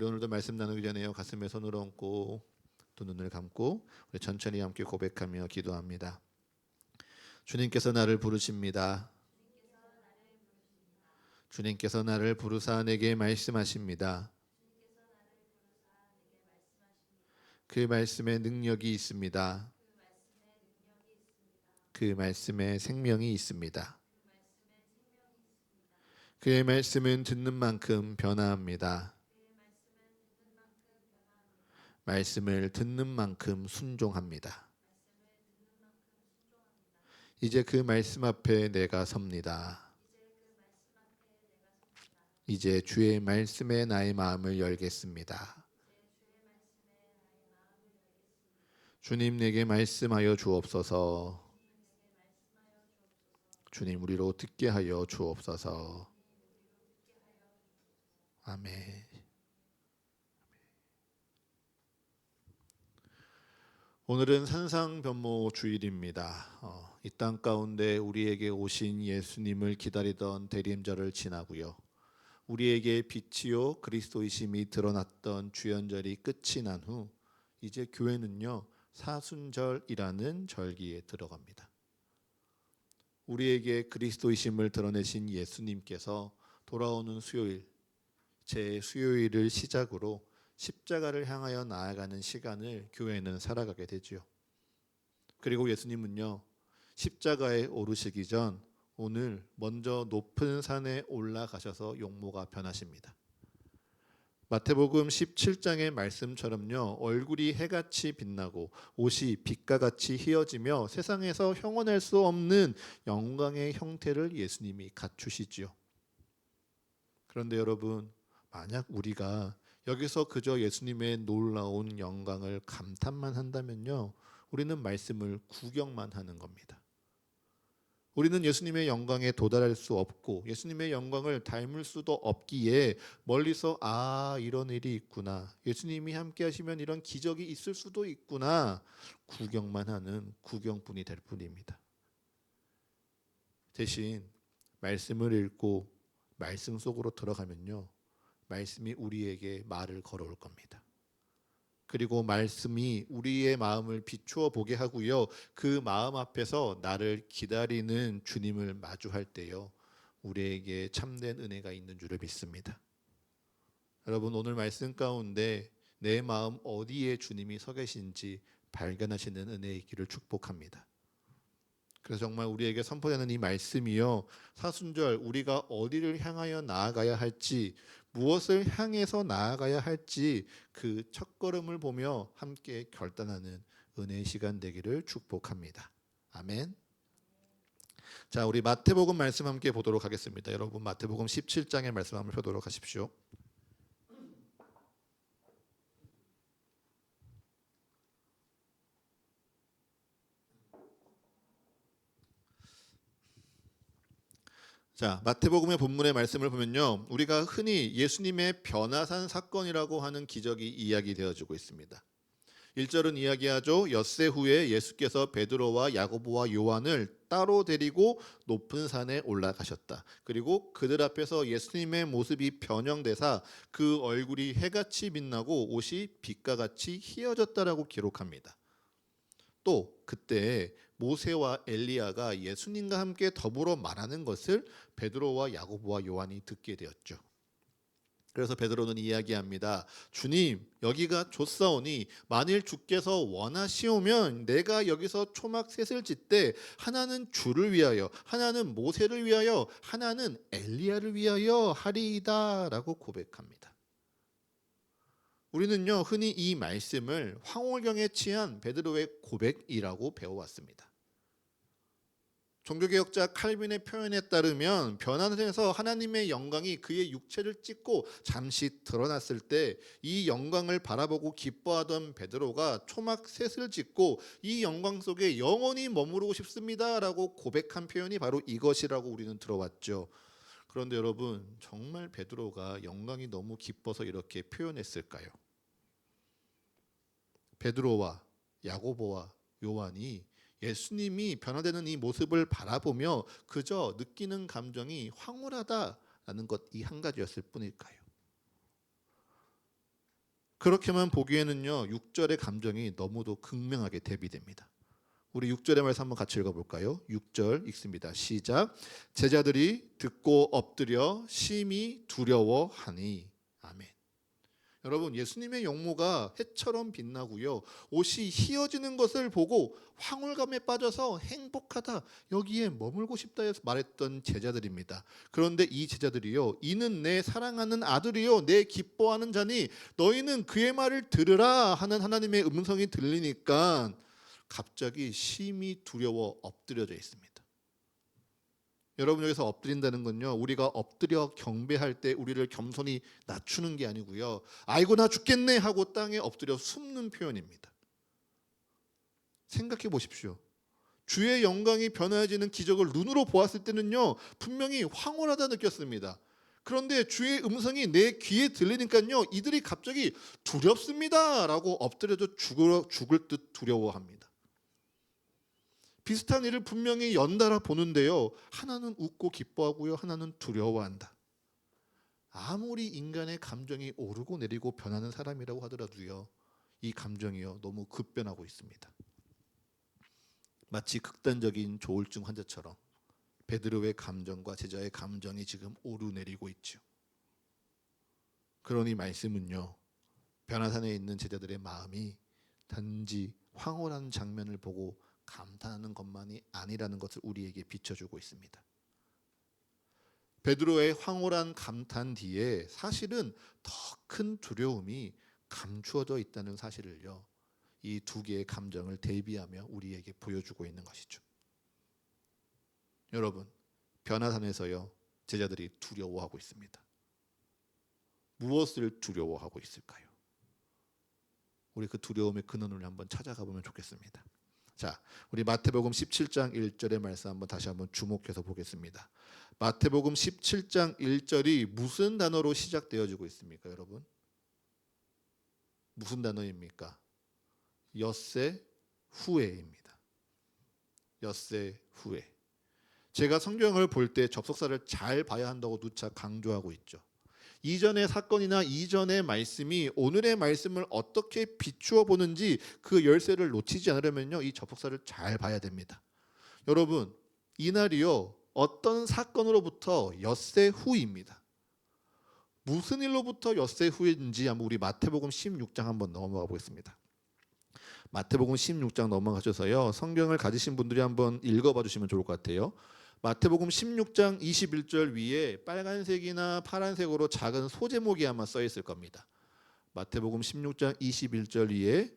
우리 오늘도 말씀 나누기 전에요. 가슴에 손을 얹고 두 눈을 감고 우리 천천히 함께 고백하며 기도합니다. 주님께서 나를 부르십니다. 주님께서 나를 부르사 내게 말씀하십니다. 그 말씀에 능력이 있습니다. 그 말씀에 생명이 있습니다. 그의 말씀은 듣는 만큼 변화합니다. 말씀을 듣는 만큼 순종합니다. 이제 그 말씀 앞에 내가 섭니다. 이제 주의 말씀에 나의 마음을 열겠습니다. 주님 내게 말씀하여 주옵소서. 주님 우리로 듣게 하여 주옵소서. 아멘. 오늘은 산상변모 주일입니다. 이 땅 가운데 우리에게 오신 예수님을 기다리던 대림절을 지나고요. 우리에게 빛이요 그리스도이심이 드러났던 주연절이 끝이 난 후 이제 교회는요 사순절이라는 절기에 들어갑니다. 우리에게 그리스도이심을 드러내신 예수님께서 돌아오는 수요일, 제 수요일을 시작으로 십자가를 향하여 나아가는 시간을 교회는 살아가게 되지요. 그리고 예수님은요 십자가에 오르시기 전 오늘 먼저 높은 산에 올라가셔서 용모가 변하십니다. 마태복음 17장의 말씀처럼요 얼굴이 해같이 빛나고 옷이 빛과 같이 희어지며 세상에서 형언할 수 없는 영광의 형태를 예수님이 갖추시지요. 그런데 여러분, 만약 우리가 여기서 그저 예수님의 놀라운 영광을 감탄만 한다면요 우리는 말씀을 구경만 하는 겁니다. 우리는 예수님의 영광에 도달할 수 없고 예수님의 영광을 닮을 수도 없기에 멀리서 이런 일이 있구나, 예수님이 함께 하시면 이런 기적이 있을 수도 있구나 구경만 하는 구경꾼이 될 뿐입니다. 대신 말씀을 읽고 말씀 속으로 들어가면요 말씀이 우리에게 말을 걸어올 겁니다. 그리고 말씀이 우리의 마음을 비추어 보게 하고요 그 마음 앞에서 나를 기다리는 주님을 마주할 때요 우리에게 참된 은혜가 있는 줄을 믿습니다. 여러분, 오늘 말씀 가운데 내 마음 어디에 주님이 서 계신지 발견하시는 은혜 있기를 축복합니다. 그래서 정말 우리에게 선포되는 이 말씀이요 사순절 우리가 어디를 향하여 나아가야 할지, 무엇을 향해서 나아가야 할지 그 첫걸음을 보며 함께 결단하는 은혜의 시간 되기를 축복합니다. 아멘. 자, 우리 마태복음 말씀 함께 보도록 하겠습니다. 여러분, 마태복음 17장의 말씀 한번 펴도록 하십시오. 자, 마태복음의 본문의 말씀을 보면요 우리가 흔히 예수님의 변화산 사건이라고 하는 기적이 이야기되어지고 있습니다. 1절은 이야기하죠. 엿새 후에 예수께서 베드로와 야고보와 요한을 따로 데리고 높은 산에 올라가셨다. 그리고 그들 앞에서 예수님의 모습이 변형되사 그 얼굴이 해같이 빛나고 옷이 빛과 같이 희어졌다라고 기록합니다. 또 그때 모세와 엘리야가 예수님과 함께 더불어 말하는 것을 베드로와 야고보와 요한이 듣게 되었죠. 그래서 베드로는 이야기합니다. 주님, 여기가 좋사오니 만일 주께서 원하시오면 내가 여기서 초막 셋을 짓되 하나는 주를 위하여, 하나는 모세를 위하여, 하나는 엘리야를 위하여 하리이다 라고 고백합니다. 우리는요 흔히 이 말씀을 황홀경에 취한 베드로의 고백이라고 배워왔습니다. 종교개혁자 칼빈의 표현에 따르면 변화에서 하나님의 영광이 그의 육체를 찢고 잠시 드러났을 때 이 영광을 바라보고 기뻐하던 베드로가 초막 셋을 짓고 이 영광 속에 영원히 머무르고 싶습니다라고 고백한 표현이 바로 이것이라고 우리는 들어왔죠. 그런데 여러분, 정말 베드로가 영광이 너무 기뻐서 이렇게 표현했을까요? 베드로와 야고보와 요한이 예수님이 변화되는 이 모습을 바라보며 그저 느끼는 감정이 황홀하다라는 것 이 한 가지였을 뿐일까요? 그렇게만 보기에는요 6절의 감정이 너무도 극명하게 대비됩니다. 우리 6절의 말씀 한번 같이 읽어볼까요? 6절 읽습니다. 시작. 제자들이 듣고 엎드려 심히 두려워하니. 아멘. 여러분, 예수님의 용모가 해처럼 빛나고요, 옷이 휘어지는 것을 보고 황홀감에 빠져서 행복하다, 여기에 머물고 싶다 해서 말했던 제자들입니다. 그런데 이 제자들이요, 이는 내 사랑하는 아들이요 내 기뻐하는 자니 너희는 그의 말을 들으라 하는 하나님의 음성이 들리니까 갑자기 심히 두려워 엎드려져 있습니다. 여러분, 여기서 엎드린다는 건요, 우리가 엎드려 경배할 때 우리를 겸손히 낮추는 게 아니고요, 아이고 나 죽겠네 하고 땅에 엎드려 숨는 표현입니다. 생각해 보십시오. 주의 영광이 변화해지는 기적을 눈으로 보았을 때는요 분명히 황홀하다 느꼈습니다. 그런데 주의 음성이 내 귀에 들리니까요 이들이 갑자기 두렵습니다 라고 엎드려져 죽을 듯 두려워합니다. 비슷한 일을 분명히 연달아 보는데요, 하나는 웃고 기뻐하고요, 하나는 두려워한다. 아무리 인간의 감정이 오르고 내리고 변하는 사람이라고 하더라도요, 이 감정이요 너무 급변하고 있습니다. 마치 극단적인 조울증 환자처럼 베드로의 감정과 제자의 감정이 지금 오르내리고 있죠. 그러니 말씀은요, 변화산에 있는 제자들의 마음이 단지 황홀한 장면을 보고 감탄하는 것만이 아니라는 것을 우리에게 비춰주고 있습니다. 베드로의 황홀한 감탄 뒤에 사실은 더 큰 두려움이 감추어져 있다는 사실을요, 이 두 개의 감정을 대비하며 우리에게 보여주고 있는 것이죠. 여러분, 변화산에서요 제자들이 두려워하고 있습니다. 무엇을 두려워하고 있을까요? 우리 그 두려움의 근원을 한번 찾아가 보면 좋겠습니다. 자, 우리 마태복음 17장 1절의 말씀 한번 다시 한번 주목해서 보겠습니다. 마태복음 17장 1절이 무슨 단어로 시작되어지고 있습니까, 여러분? 무슨 단어입니까? 엿새 후에입니다. 엿새 후에. 제가 성경을 볼 때 접속사를 잘 봐야 한다고 누차 강조하고 있죠. 이전의 사건이나 이전의 말씀이 오늘의 말씀을 어떻게 비추어 보는지 그 열쇠를 놓치지 않으려면요 이 접속사를 잘 봐야 됩니다. 여러분, 이날이요 어떤 사건으로부터 엿새 후입니다. 무슨 일로부터 엿새 후인지 한번 우리 마태복음 16장 한번 넘어가 보겠습니다. 마태복음 16장 넘어가셔서요 성경을 가지신 분들이 한번 읽어봐 주시면 좋을 것 같아요. 마태복음 16장 21절 위에 빨간색이나 파란색으로 작은 소제목이 아마 써 있을 겁니다. 마태복음 16장 21절 위에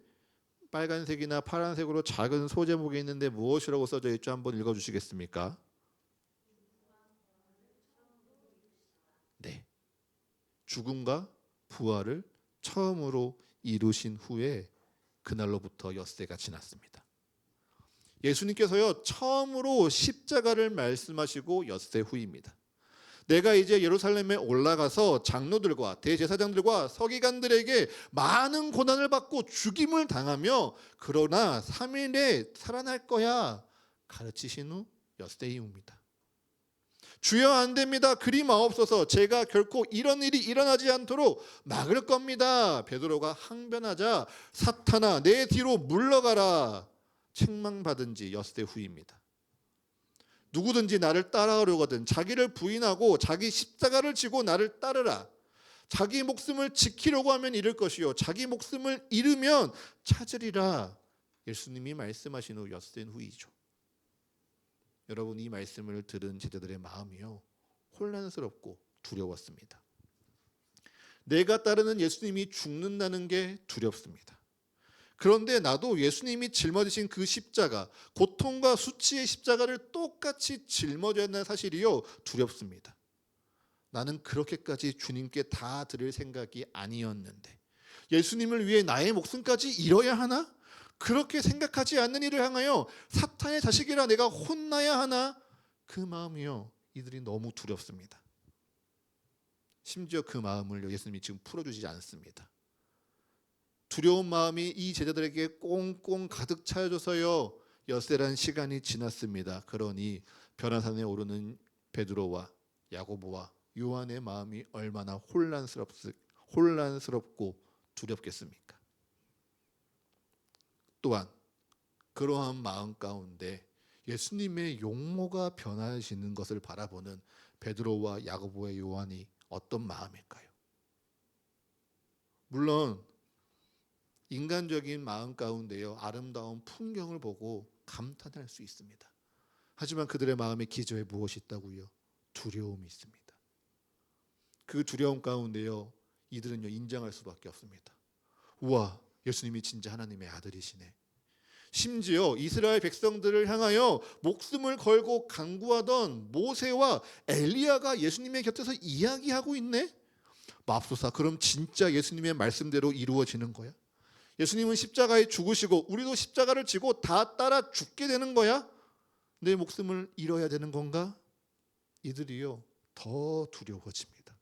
빨간색이나 파란색으로 작은 소제목이 있는데 무엇이라고 써져 있죠? 한번 읽어주시겠습니까? 네, 죽음과 부활을 처음으로 이루신 후에 그날로부터 엿새가 지났습니다. 예수님께서요 처음으로 십자가를 말씀하시고 엿새 후입니다. 내가 이제 예루살렘에 올라가서 장로들과 대제사장들과 서기관들에게 많은 고난을 받고 죽임을 당하며 그러나 3일에 살아날 거야 가르치신 후 엿새 이후입니다. 주여 안 됩니다. 그리 마옵소서. 제가 결코 이런 일이 일어나지 않도록 막을 겁니다. 베드로가 항변하자 사탄아 내 뒤로 물러가라 책망받은 지 엿새 후입니다. 누구든지 나를 따라오려거든 자기를 부인하고 자기 십자가를 지고 나를 따르라. 자기 목숨을 지키려고 하면 잃을 것이요 자기 목숨을 잃으면 찾으리라. 예수님이 말씀하신 후 엿새 후이죠. 여러분, 이 말씀을 들은 제자들의 마음이요 혼란스럽고 두려웠습니다. 내가 따르는 예수님이 죽는다는 게 두렵습니다. 그런데 나도 예수님이 짊어지신 그 십자가, 고통과 수치의 십자가를 똑같이 짊어져야 한다는 사실이요 두렵습니다. 나는 그렇게까지 주님께 다 드릴 생각이 아니었는데 예수님을 위해 나의 목숨까지 잃어야 하나? 그렇게 생각하지 않는 이를 향하여 사탄의 자식이라 내가 혼나야 하나? 그 마음이요 이들이 너무 두렵습니다. 심지어 그 마음을 예수님이 지금 풀어주지 않습니다. 두려운 마음이 이 제자들에게 꽁꽁 가득 차여져서요 엿새란 시간이 지났습니다. 그러니 변화산에 오르는 베드로와 야고보와 요한의 마음이 얼마나 혼란스럽고 두렵겠습니까? 또한 그러한 마음 가운데 예수님의 용모가 변하시는 것을 바라보는 베드로와 야고보와 요한이 어떤 마음일까요? 물론 인간적인 마음 가운데요, 아름다운 풍경을 보고 감탄할 수 있습니다. 하지만 그들의 마음에 기저에 무엇이 있다고요? 두려움이 있습니다. 그 두려움 가운데요, 이들은요 인정할 수밖에 없습니다. 우와, 예수님이 진짜 하나님의 아들이시네. 심지어 이스라엘 백성들을 향하여 목숨을 걸고 간구하던 모세와 엘리야가 예수님의 곁에서 이야기하고 있네. 맙소사, 그럼 진짜 예수님의 말씀대로 이루어지는 거야? 예수님은 십자가에 죽으시고 우리도 십자가를 지고 다 따라 죽게 되는 거야? 내 목숨을 잃어야 되는 건가? 이들이요 더 두려워집니다.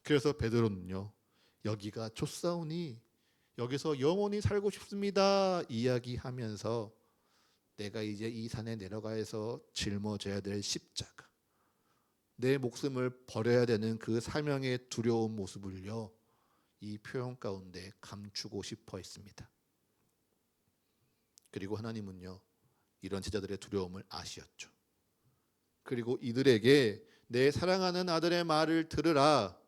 그래서 베드로는요, 여기가 좁사오니 여기서 영원히 살고 싶습니다 이야기하면서 내가 이제 이 산에 내려가서 짊어져야 될 십자가, 내 목숨을 버려야 되는 그 사명의 두려운 모습을요 이 표현 가운데 감추고 싶어 했습니다. 그리고 하나님은요 이런 제자들의 두려움을 아시었죠. 그리고 이들에게 내 사랑하는 아들의 말을 들으라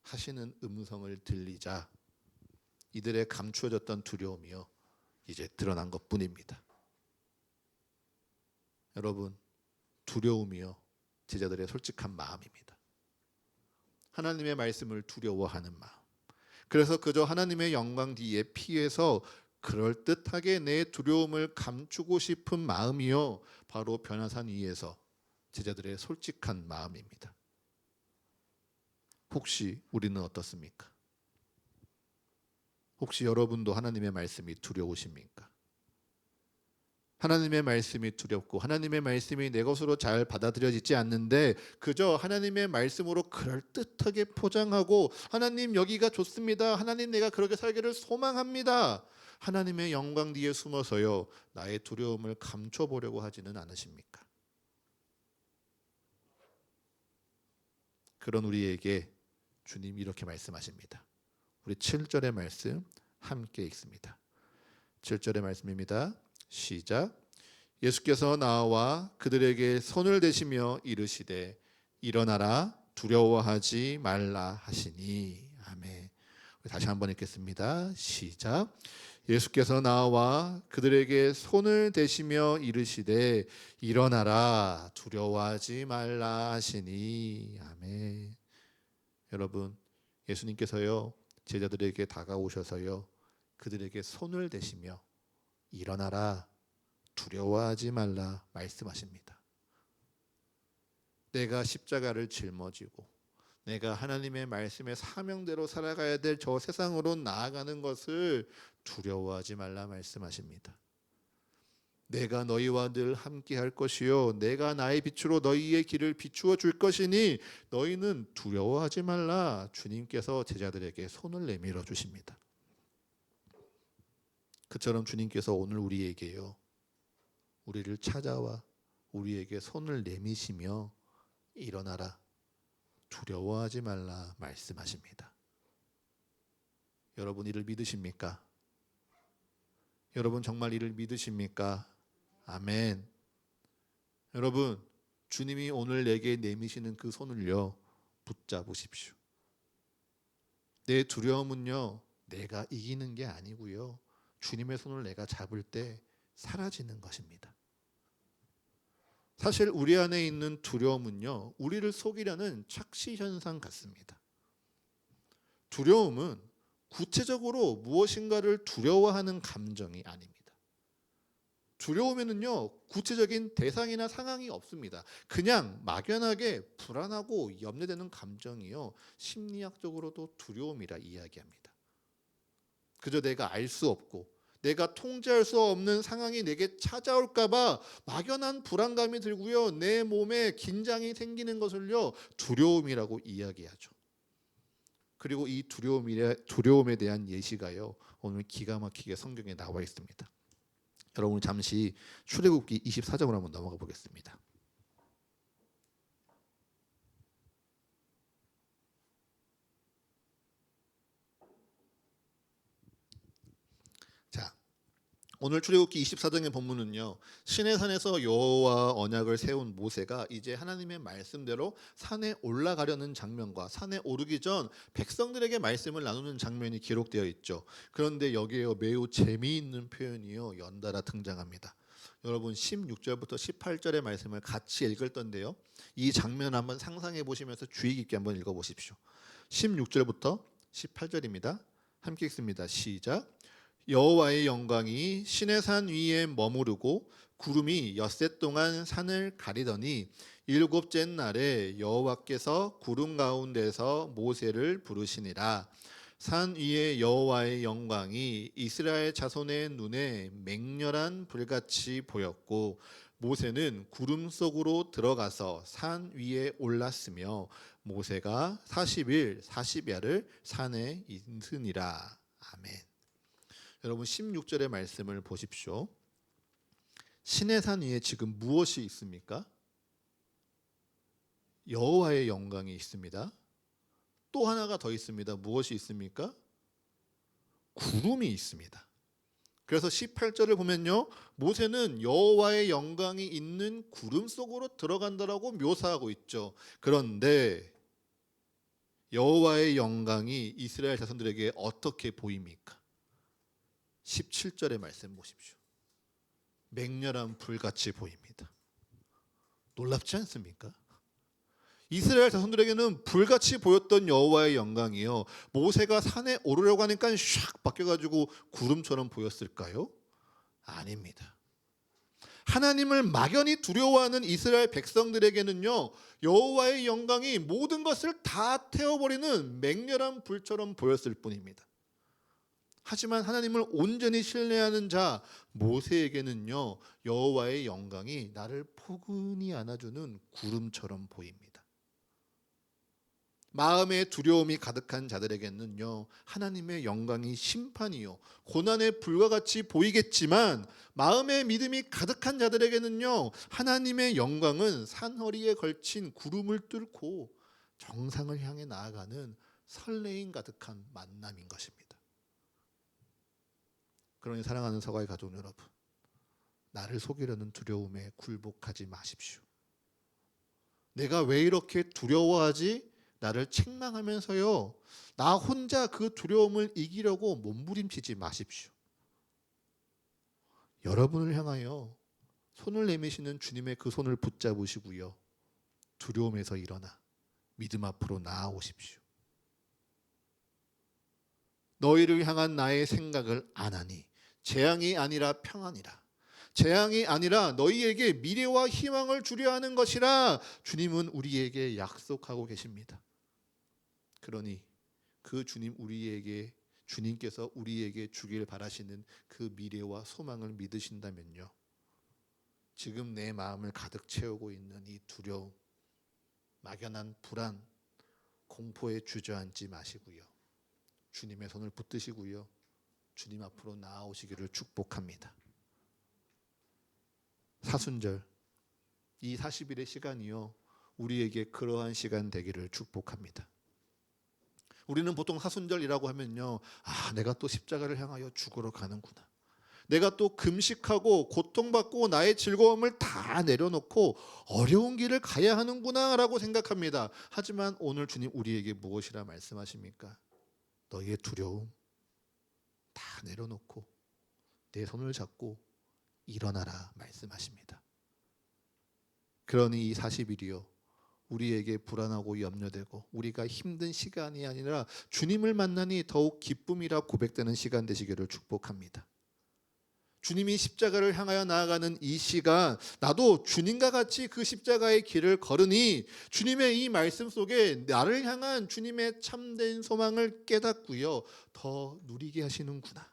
하시는 음성을 들리자 이들의 감추어졌던 두려움이요 이제 드러난 것뿐입니다. 여러분, 두려움이요 제자들의 솔직한 마음입니다. 하나님의 말씀을 두려워하는 마음. 그래서 그저 하나님의 영광 뒤에 피해서 그럴듯하게 내 두려움을 감추고 싶은 마음이요 바로 변화산 위에서 제자들의 솔직한 마음입니다. 혹시 우리는 어떻습니까? 혹시 여러분도 하나님의 말씀이 두려우십니까? 하나님의 말씀이 두렵고 하나님의 말씀이 내 것으로 잘 받아들여지지 않는데 그저 하나님의 말씀으로 그럴듯하게 포장하고 하나님 여기가 좋습니다. 하나님 내가 그렇게 살기를 소망합니다. 하나님의 영광 뒤에 숨어서요 나의 두려움을 감춰보려고 하지는 않으십니까? 그런 우리에게 주님이 이렇게 말씀하십니다. 우리 7절의 말씀 함께 읽습니다. 7절의 말씀입니다. 시작. 예수께서 나와 그들에게 손을 대시며 이르시되 일어나라 두려워하지 말라 하시니. 아멘. 다시 한번 읽겠습니다. 시작. 예수께서 나와 그들에게 손을 대시며 이르시되 일어나라 두려워하지 말라 하시니. 아멘. 여러분, 예수님께서요 제자들에게 다가오셔서요 그들에게 손을 대시며 일어나라 두려워하지 말라 말씀하십니다. 내가 십자가를 짊어지고 내가 하나님의 말씀의 사명대로 살아가야 될 저 세상으로 나아가는 것을 두려워하지 말라 말씀하십니다. 내가 너희와 늘 함께 할 것이요 내가 나의 빛으로 너희의 길을 비추어 줄 것이니 너희는 두려워하지 말라. 주님께서 제자들에게 손을 내밀어 주십니다. 그처럼 주님께서 오늘 우리에게요 우리를 찾아와 우리에게 손을 내미시며 일어나라 두려워하지 말라 말씀하십니다. 여러분 이를 믿으십니까? 여러분 정말 이를 믿으십니까? 아멘. 여러분 주님이 오늘 내게 내미시는 그 손을요 붙잡으십시오. 내 두려움은요 내가 이기는 게 아니고요 주님의 손을 내가 잡을 때 사라지는 것입니다. 사실 우리 안에 있는 두려움은요 우리를 속이려는 착시 현상 같습니다. 두려움은 구체적으로 무엇인가를 두려워하는 감정이 아닙니다. 두려움에는요 구체적인 대상이나 상황이 없습니다. 그냥 막연하게 불안하고 염려되는 감정이요 심리학적으로도 두려움이라 이야기합니다. 그저 내가 알 수 없고 내가 통제할 수 없는 상황이 내게 찾아올까 봐 막연한 불안감이 들고요 내 몸에 긴장이 생기는 것을요 두려움이라고 이야기하죠. 그리고 이 두려움에 대한 예시가요 오늘 기가 막히게 성경에 나와 있습니다. 여러분 잠시 출애굽기 24장으로 한번 넘어가 보겠습니다. 오늘 출애굽기 24장의 본문은요, 시내산에서 여호와 언약을 세운 모세가 이제 하나님의 말씀대로 산에 올라가려는 장면과 산에 오르기 전 백성들에게 말씀을 나누는 장면이 기록되어 있죠. 그런데 여기에 매우 재미있는 표현이요, 연달아 등장합니다. 여러분 16절부터 18절의 말씀을 같이 읽을 건데요, 이 장면 한번 상상해 보시면서 주의 깊게 한번 읽어 보십시오. 16절부터 18절입니다. 함께 읽습니다. 시작. 여호와의 영광이 시내산 위에 머무르고 구름이 엿새 동안 산을 가리더니 일곱째 날에 여호와께서 구름 가운데서 모세를 부르시니라. 산 위에 여호와의 영광이 이스라엘 자손의 눈에 맹렬한 불같이 보였고 모세는 구름 속으로 들어가서 산 위에 올랐으며 모세가 40일 40야를 산에 있으니라. 아멘. 여러분 16절의 말씀을 보십시오. 시내산 위에 지금 무엇이 있습니까? 여호와의 영광이 있습니다. 또 하나가 더 있습니다. 무엇이 있습니까? 구름이 있습니다. 그래서 18절을 보면요, 모세는 여호와의 영광이 있는 구름 속으로 들어간다라고 묘사하고 있죠. 그런데 여호와의 영광이 이스라엘 자손들에게 어떻게 보입니까? 17절의 말씀 보십시오. 맹렬한 불같이 보입니다. 놀랍지 않습니까? 이스라엘 자손들에게는 불같이 보였던 여호와의 영광이요, 모세가 산에 오르려고 하니까 샥 바뀌어가지고 구름처럼 보였을까요? 아닙니다. 하나님을 막연히 두려워하는 이스라엘 백성들에게는요, 여호와의 영광이 모든 것을 다 태워버리는 맹렬한 불처럼 보였을 뿐입니다. 하지만 하나님을 온전히 신뢰하는 자 모세에게는요, 여호와의 영광이 나를 포근히 안아주는 구름처럼 보입니다. 마음에 두려움이 가득한 자들에게는요, 하나님의 영광이 심판이요 고난의 불과 같이 보이겠지만 마음에 믿음이 가득한 자들에게는요, 하나님의 영광은 산허리에 걸친 구름을 뚫고 정상을 향해 나아가는 설레임 가득한 만남인 것입니다. 그러니 사랑하는 서가의 가족 여러분, 나를 속이려는 두려움에 굴복하지 마십시오. 내가 왜 이렇게 두려워하지? 나를 책망하면서요, 나 혼자 그 두려움을 이기려고 몸부림치지 마십시오. 여러분을 향하여 손을 내미시는 주님의 그 손을 붙잡으시고요, 두려움에서 일어나 믿음 앞으로 나아오십시오. 너희를 향한 나의 생각을 아나니 재앙이 아니라 평안이라. 재앙이 아니라 너희에게 미래와 희망을 주려 하는 것이라 주님은 우리에게 약속하고 계십니다. 그러니 그 주님께서 우리에게 주길 바라시는 그 미래와 소망을 믿으신다면요, 지금 내 마음을 가득 채우고 있는 이 두려움, 막연한 불안, 공포에 주저앉지 마시고요, 주님의 손을 붙드시고요, 주님 앞으로 나아오시기를 축복합니다. 사순절, 이 40일의 시간이요, 우리에게 그러한 시간 되기를 축복합니다. 우리는 보통 사순절이라고 하면요, 내가 또 십자가를 향하여 죽으러 가는구나, 내가 또 금식하고 고통받고 나의 즐거움을 다 내려놓고 어려운 길을 가야 하는구나 라고 생각합니다. 하지만 오늘 주님 우리에게 무엇이라 말씀하십니까? 너희의 두려움 다 내려놓고 내 손을 잡고 일어나라 말씀하십니다. 그러니 이 40일이요, 우리에게 불안하고 염려되고 우리가 힘든 시간이 아니라 주님을 만나니 더욱 기쁨이라 고백되는 시간 되시기를 축복합니다. 주님이 십자가를 향하여 나아가는 이 시간, 나도 주님과 같이 그 십자가의 길을 걸으니 주님의 이 말씀 속에 나를 향한 주님의 참된 소망을 깨닫고요, 더 누리게 하시는구나.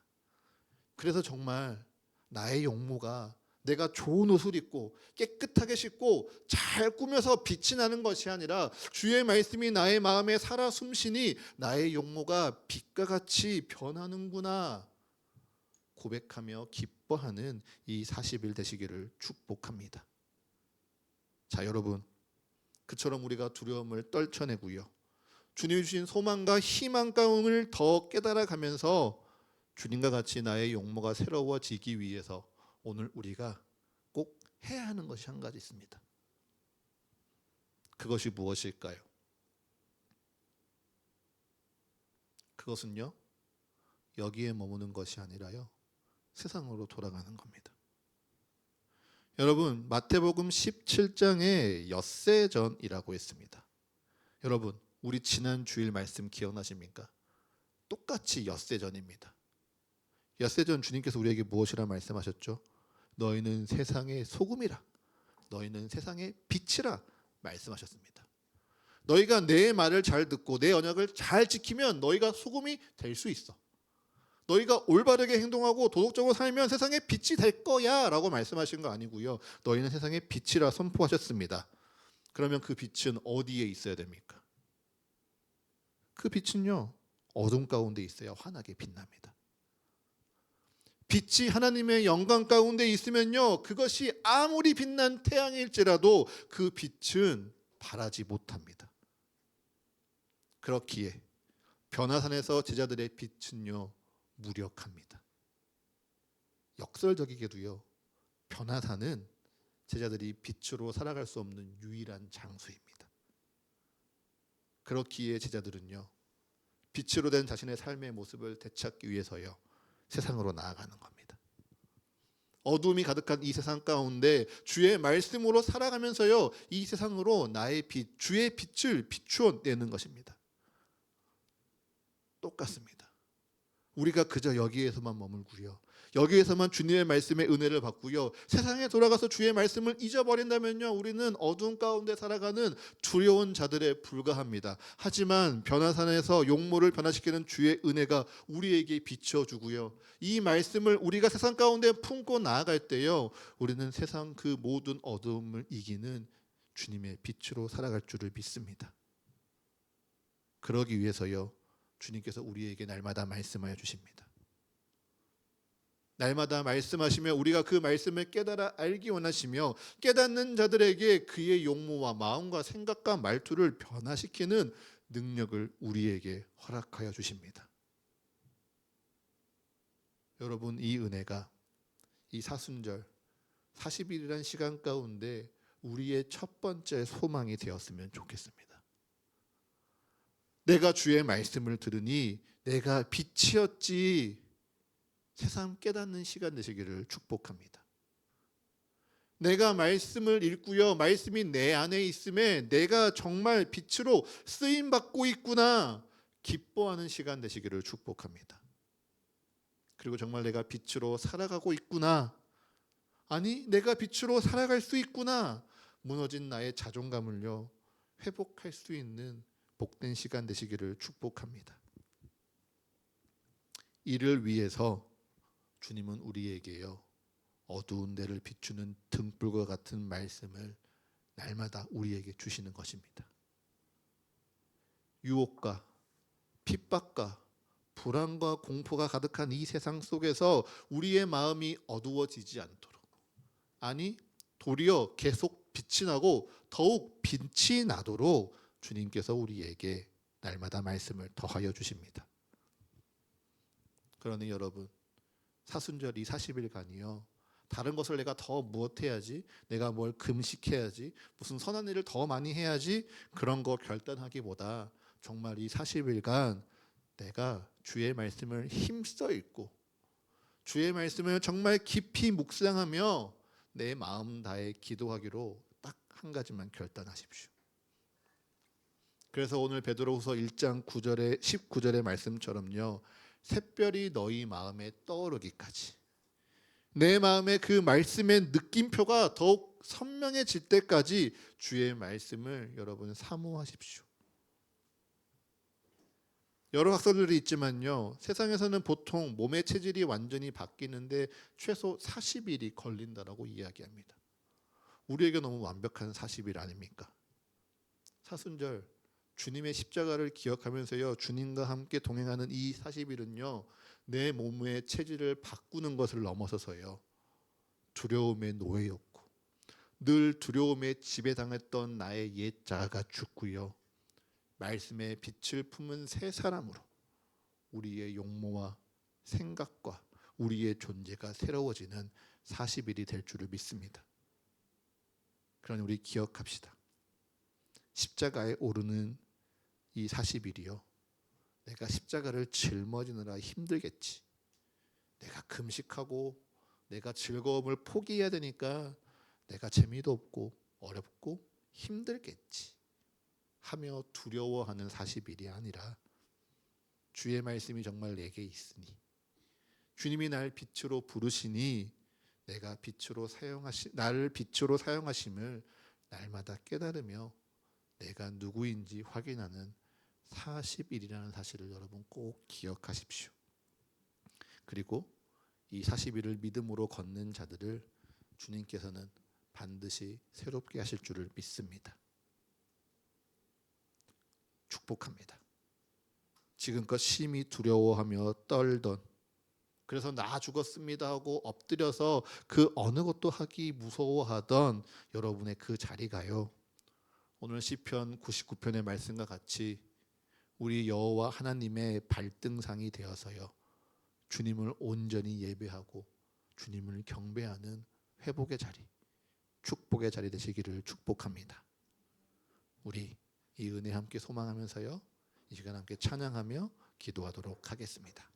그래서 정말 나의 용모가 내가 좋은 옷을 입고 깨끗하게 씻고 잘 꾸며서 빛이 나는 것이 아니라 주의 말씀이 나의 마음에 살아 숨쉬니 나의 용모가 빛과 같이 변하는구나 고백하며 기뻐하는 이 40일 되시기를 축복합니다. 자, 여러분, 그처럼 우리가 두려움을 떨쳐내고요, 주님이 주신 소망과 희망 가운을 더 깨달아가면서 주님과 같이 나의 용모가 새로워지기 위해서 오늘 우리가 꼭 해야 하는 것이 한 가지 있습니다. 그것이 무엇일까요? 그것은요, 여기에 머무는 것이 아니라요, 세상으로 돌아가는 겁니다. 여러분, 마태복음 17장에 엿새전이라고 했습니다. 여러분, 우리 지난 주일 말씀 기억나십니까? 똑같이 엿새전입니다. 엿새전 주님께서 우리에게 무엇이라 말씀하셨죠? 너희는 세상의 소금이라, 너희는 세상의 빛이라 말씀하셨습니다. 너희가 내 말을 잘 듣고 내 언약을 잘 지키면 너희가 소금이 될 수 있어. 너희가 올바르게 행동하고 도덕적으로 살면 세상의 빛이 될 거야 라고 말씀하신 거 아니고요. 너희는 세상의 빛이라 선포하셨습니다. 그러면 그 빛은 어디에 있어야 됩니까? 그 빛은요, 어둠 가운데 있어야 환하게 빛납니다. 빛이 하나님의 영광 가운데 있으면요, 그것이 아무리 빛난 태양일지라도 그 빛은 발하지 못합니다. 그렇기에 변화산에서 제자들의 빛은요, 무력합니다. 역설적이게도요, 변화산은 제자들이 빛으로 살아갈 수 없는 유일한 장소입니다. 그렇기에 제자들은요, 빛으로 된 자신의 삶의 모습을 되찾기 위해서요, 세상으로 나아가는 겁니다. 어둠이 가득한 이 세상 가운데 주의 말씀으로 살아가면서요, 이 세상으로 나의 빛, 주의 빛을 비추어 내는 것입니다. 똑같습니다. 우리가 그저 여기에서만 머물고요, 여기에서만 주님의 말씀의 은혜를 받고요, 세상에 돌아가서 주의 말씀을 잊어버린다면요, 우리는 어두운 가운데 살아가는 두려운 자들에 불과합니다. 하지만 변화산에서 용모를 변화시키는 주의 은혜가 우리에게 비춰주고요, 이 말씀을 우리가 세상 가운데 품고 나아갈 때요, 우리는 세상 그 모든 어두움을 이기는 주님의 빛으로 살아갈 줄을 믿습니다. 그러기 위해서요, 주님께서 우리에게 날마다 말씀하여 주십니다. 날마다 말씀하시며 우리가 그 말씀을 깨달아 알기 원하시며 깨닫는 자들에게 그의 용모와 마음과 생각과 말투를 변화시키는 능력을 우리에게 허락하여 주십니다. 여러분, 이 은혜가 이 사순절 40일이라는 시간 가운데 우리의 첫 번째 소망이 되었으면 좋겠습니다. 내가 주의 말씀을 들으니 내가 빛이었지, 세상 깨닫는 시간 되시기를 축복합니다. 내가 말씀을 읽고요, 말씀이 내 안에 있음에 내가 정말 빛으로 쓰임받고 있구나, 기뻐하는 시간 되시기를 축복합니다. 그리고 정말 내가 빛으로 살아가고 있구나, 아니 내가 빛으로 살아갈 수 있구나, 무너진 나의 자존감을요, 회복할 수 있는 복된 시간 되시기를 축복합니다. 이를 위해서 주님은 우리에게요, 어두운 데를 비추는 등불과 같은 말씀을 날마다 우리에게 주시는 것입니다. 유혹과 핍박과 불안과 공포가 가득한 이 세상 속에서 우리의 마음이 어두워지지 않도록, 아니 도리어 계속 빛이 나고 더욱 빛이 나도록 주님께서 우리에게 날마다 말씀을 더하여 주십니다. 그러니 여러분, 사순절 이 40일간이요, 다른 것을 내가 더 무엇해야지, 내가 뭘 금식해야지, 무슨 선한 일을 더 많이 해야지, 그런 거 결단하기보다 정말 이 40일간 내가 주의 말씀을 힘써 읽고 주의 말씀을 정말 깊이 묵상하며 내 마음 다해 기도하기로 딱 한 가지만 결단하십시오. 그래서 오늘 베드로후서 1장 9절에 19절의 말씀처럼요, 샛별이 너희 마음에 떠오르기까지, 내 마음에 그 말씀의 느낌표가 더욱 선명해질 때까지 주의 말씀을 여러분 사모하십시오. 여러 학설들이 있지만요, 세상에서는 보통 몸의 체질이 완전히 바뀌는데 최소 40일이 걸린다라고 이야기합니다. 우리에게 너무 완벽한 40일 아닙니까? 사순절 주님의 십자가를 기억하면서요, 주님과 함께 동행하는 이 40일은요, 내 몸의 체질을 바꾸는 것을 넘어서서요, 두려움의 노예였고 늘 두려움에 지배당했던 나의 옛 자아가 죽고요, 말씀의 빛을 품은 새 사람으로 우리의 용모와 생각과 우리의 존재가 새로워지는 40일이 될 줄을 믿습니다. 그러니 우리 기억합시다. 십자가에 오르는 이 40일이요. 내가 십자가를 짊어지느라 힘들겠지. 내가 금식하고 내가 즐거움을 포기해야 되니까 내가 재미도 없고 어렵고 힘들겠지 하며 두려워하는 40일이 아니라 주의 말씀이 정말 내게 있으니 주님이 날 빛으로 부르시니 내가 나를 빛으로 사용하심을 날마다 깨달으며 내가 누구인지 확인하는 40일이라는 사실을 여러분 꼭 기억하십시오. 그리고 이 40일을 믿음으로 걷는 자들을 주님께서는 반드시 새롭게 하실 줄을 믿습니다. 축복합니다. 지금껏 심히 두려워하며 떨던, 그래서 나 죽었습니다 하고 엎드려서 그 어느 것도 하기 무서워하던 여러분의 그 자리가요, 오늘 시편 99편의 말씀과 같이 우리 여호와 하나님의 발등상이 되어서요, 주님을 온전히 예배하고 주님을 경배하는 회복의 자리, 축복의 자리 되시기를 축복합니다. 우리 이 은혜 함께 소망하면서요, 이 시간 함께 찬양하며 기도하도록 하겠습니다.